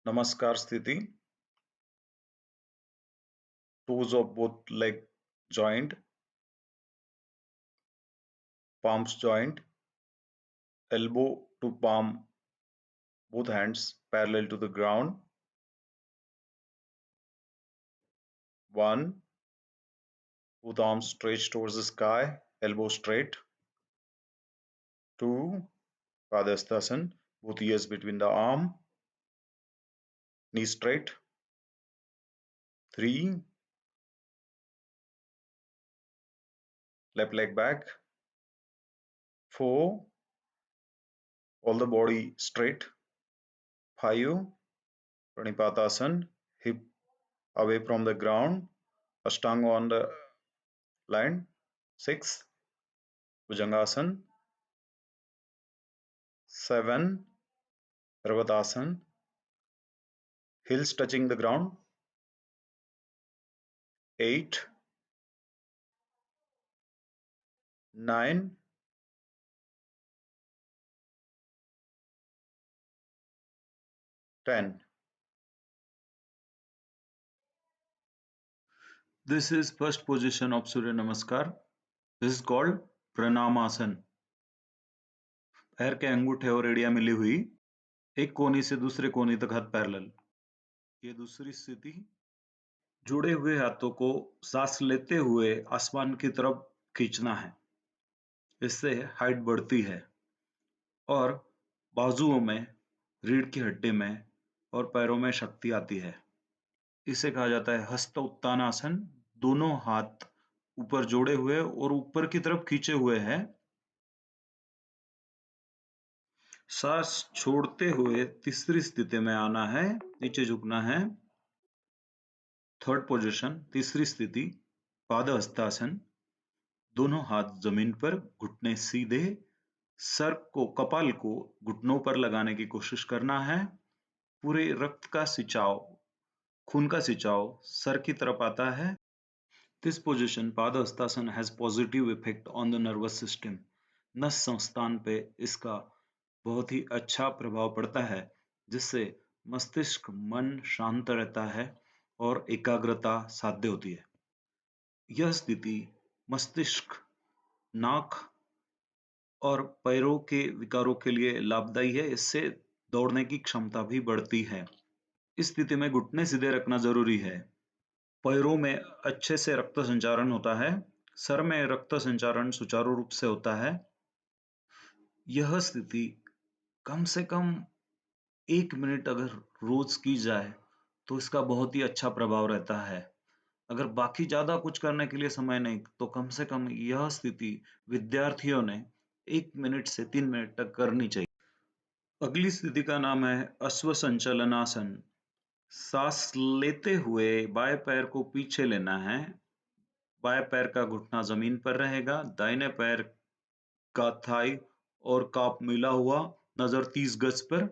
नमस्कार स्थिति. Toes of both leg joint, palms joint, elbow to palm, both hands parallel to the ground. 1. Both arms stretched towards the sky, elbow straight. 2. Padhastasana, both ears between the arm, knee straight. 3. Left leg back. 4. All the body straight. 5. Pranipatasana, hip away from the ground, Ashtanga on the line. 6. Bhujangasana. 7. Parvatasana, heels touching the ground. 8. 9. 10. This is first position of Surya Namaskar. This is called Pranamasana. पैर के अंगूठे और एड़ियां मिली हुई, एक कोनी से दूसरे कोनी तक हाथ पैरेलल. ये दूसरी स्थिति. जुड़े हुए हाथों को सांस लेते हुए आसमान की तरफ खींचना है. इससे हाइट बढ़ती है और बाजुओं में, रीढ़ की हड्डी में और पैरों में शक्ति आती है. इसे कहा जाता है हस्त उत्तानासन. दोनों हाथ ऊपर जोड़े हुए और ऊपर की तरफ खींचे हुए हैं. सांस छोड़ते हुए तीसरी स्थिति में आना है, नीचे झुकना है. थर्ड पोजीशन, तीसरी स्थिति, पादहस्तासन. दोनों हाथ जमीन पर, घुटने सीधे, सर को, कपाल को घुटनों पर लगाने की कोशिश करना है. पूरे रक्त का सिंचाव, खून का सिंचाव सर की तरफ आता है. This position, Padhastasana, has positive effect on the nervous system. नस संस्थान पे इसका बहुत ही अच्छा प्रभाव पड़ता है, जिससे मस्तिष्क, मन शांत रहता है और एकाग्रता साध्य होती है. यह स्थिति मस्तिष्क, नाक और पैरों के विकारों के लिए लाभदायी है. इससे दौड़ने की क्षमता भी बढ़ती है. इस स्थिति में घुटने सीधे रखना जरूरी है. पैरों में अच्छे से रक्त संचारण होता है. सर में रक्त संचारण सुचारू रूप से होता है. यह स्थिति कम से कम 1 मिनट अगर रोज की जाए तो इसका बहुत ही अच्छा प्रभाव रहता है. अगर बाकी ज्यादा कुछ करने के लिए समय नहीं, तो कम से कम यह स्थिति विद्यार्थियों ने 1 मिनट से 3 मिनट तक करनी चाहिए. अगली स्थिति का नाम है अश्व संचलनासन. सांस लेते हुए बाएं पैर को पीछे लेना है. बाएं पैर का घुटना जमीन पर रहेगा. दाहिने पैर का थाई और काप मिला हुआ, नजर 30 गज पर.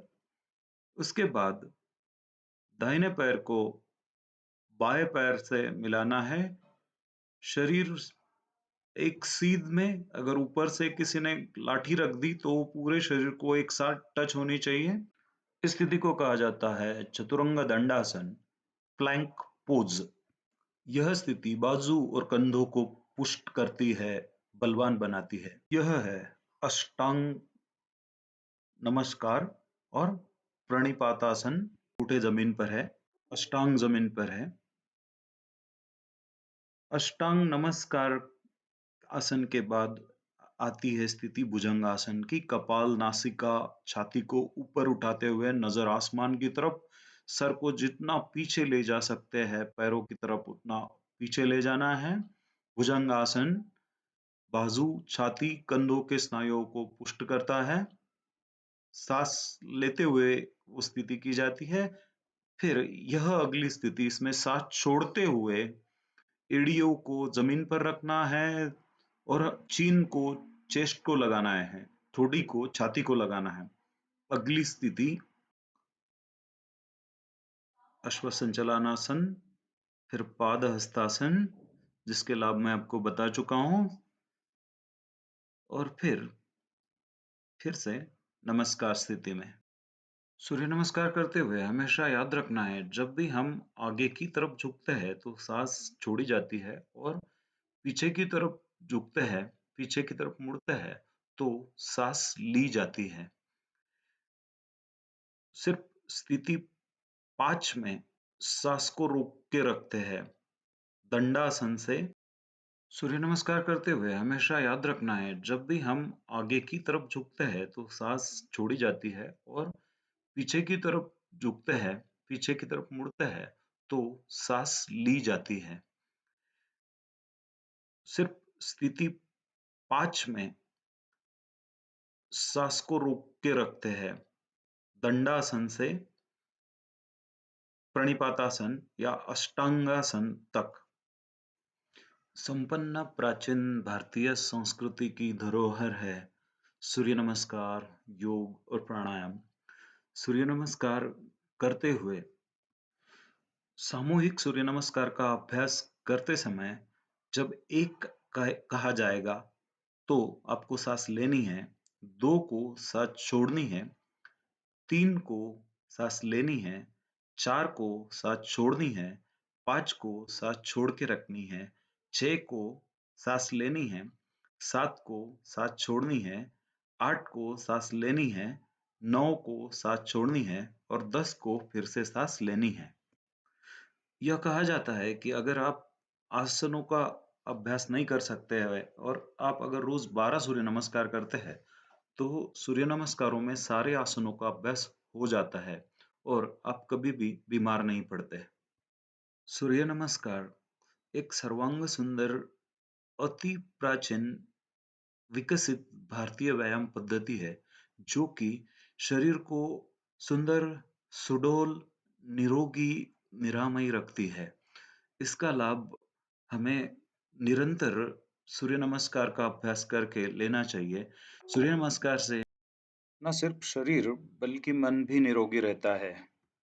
उसके बाद दाहिने पैर को बाएं पैर से मिलाना है. शरीर एक सीध में, अगर ऊपर से किसी ने लाठी रख दी तो पूरे शरीर को एक साथ टच होनी चाहिए. इस स्थिति को कहा जाता है चतुरंग दंडासन, प्लैंक पोज. यह स्थिति बाजू और कंधों को पुष्ट करती है, बलवान बनाती है. यह है अष्टांग नमस्कार और प्रणिपातासन. घुटने जमीन पर है, अष्टांग जमीन पर है. अष्टांग नमस्कार आसन के बाद आती है स्थिति भुजंगासन की. कपाल, नासिका, छाती को ऊपर उठाते हुए नजर आसमान की तरफ. सर को जितना पीछे ले जा सकते हैं पैरों की तरफ, उतना पीछे ले जाना है. भुजंगासन बाजू, छाती, कंधों के स्नायुओं को पुष्ट करता है. सांस लेते हुए वो स्थिति की जाती है. फिर यह अगली स्थिति, इसमें सांस छोड़ते हुए एड़ियों को जमीन पर रखना है और चीन को चेस्ट को लगाना है, ठोड़ी को छाती को लगाना है. अगली स्थिति अश्व संचलनासन, फिर पादहस्तासन, जिसके लाभ मैं आपको बता चुका हूं. और फिर से नमस्कार स्थिति में. सूर्य नमस्कार करते हुए हमेशा याद रखना है, जब भी हम आगे की तरफ झुकते हैं तो सांस छोड़ी जाती है और पीछे की तरफ झुकते हैं, पीछे की तरफ मुड़ते हैं तो सांस ली जाती है। सिर्फ स्थिति 5 में सांस को रोक के रखते हैं। दंडासन से सूर्य नमस्कार करते हुए हमेशा याद रखना है, जब भी हम आगे की तरफ झुकते हैं तो सांस छोड़ी जाती है और पीछे की तरफ झुकते हैं, पीछे की तरफ मुड़ते हैं तो सांस ली जाती है। सिर्फ स्थिति 5 में सांस को रोक के रखते हैं। दंडासन से प्रणिपातासन या अष्टांगासन तक। संपन्न प्राचीन भारतीय संस्कृति की धरोहर है सूर्य नमस्कार, योग और प्राणायाम। सूर्य नमस्कार करते हुए सामूहिक सूर्य नमस्कार का अभ्यास करते समय जब एक कहा जाएगा तो आपको सांस लेनी है, 2 को सांस छोड़नी है, 3 को सांस लेनी है, 4 को सांस छोड़नी है, 5 को सांस छोड़ के रखनी है, 6 को सांस लेनी है, 7 को सांस छोड़नी है, 8 को सांस लेनी है, 9 को सांस छोड़नी है और 10 को फिर से सांस लेनी है। यह कहा जाता है कि अगर आप आसनों का अभ्यास नहीं कर सकते हैं और आप अगर रोज 12 सूर्य नमस्कार करते हैं, तो सूर्य नमस्कारों में सारे आसनों का अभ्यास हो जाता है और आप कभी भी बीमार नहीं पड़ते। सूर्य नमस्कार एक सर्वांग सुंदर, अति प्राचीन, विकसित भारतीय व्यायाम पद्धति है, जो कि शरीर को सुंदर, सुडौल, निरोगी, निरामय रखती है। इसका लाभ हमें निरंतर सूर्य नमस्कार का अभ्यास करके लेना चाहिए। सूर्य नमस्कार से न सिर्फ शरीर बल्कि मन भी निरोगी रहता है।